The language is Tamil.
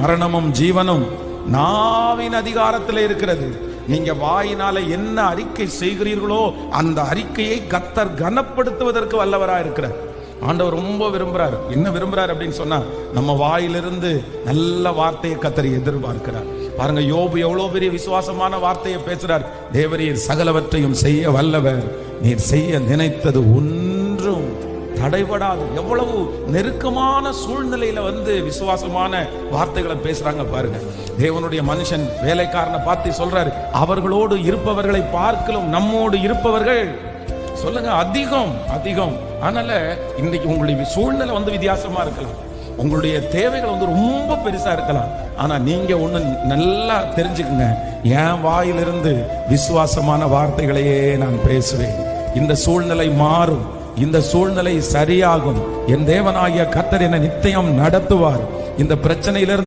மரணமும் ஜீவனும் நாவின் அதிகாரத்தில் இருக்கிறது. நீங்க வாயினால என்ன அறிக்கை செய்கிறீர்களோ அந்த அறிக்கையை கர்த்தர் கனப்படுத்துவதற்கு வல்லவரா இருக்கிறார். ஆண்டவர் ரொம்ப விரும்புறாரு. என்ன விரும்புறாரு அப்படின்னு சொன்னா, நம்ம வாயிலிருந்து நல்ல வார்த்தையை கர்த்தர் எதிர்பார்க்கிறார். பாருங்க, யோபு எவ்வளவு பெரிய விசுவாசமான வார்த்தையை பேசுறார். தேவரீர் சகலவற்றையும் செய்ய வல்லவர், நீர் செய்ய நினைத்தது ஒன்றும் தடைபடாது. எவ்வளவு நெருக்கமான சூழ்நிலையில விசுவாசமான வார்த்தைகளை பேசுறாங்க பாருங்க. தேவனுடைய மனுஷன் வேலைக்காரனை பார்த்து சொல்றாரு, அவர்களோடு இருப்பவர்களை பார்க்கலும் நம்மோடு இருப்பவர்கள் சொல்லுங்க அதிகம் அதிகம். அதனால இன்னைக்கு உங்களுடைய சூழ்நிலை வித்தியாசமா இருக்கலாம், உங்களுடைய தேவைகள் ரொம்ப பெருசா இருக்கலாம். ஆனா நீங்க ஒண்ணு நல்லா தெரிஞ்சுக்குங்க, என் வாயிலிருந்து விசுவாசமான வார்த்தைகளையே நான் பேசுவேன். இந்த சூழ்நிலை மாறும், இந்த சூழ்நிலை சரியாகும். என் தேவனாகிய கர்த்தர் என்னை நித்தியம் நடத்துவார். இந்த பிரச்சனையிலிருந்து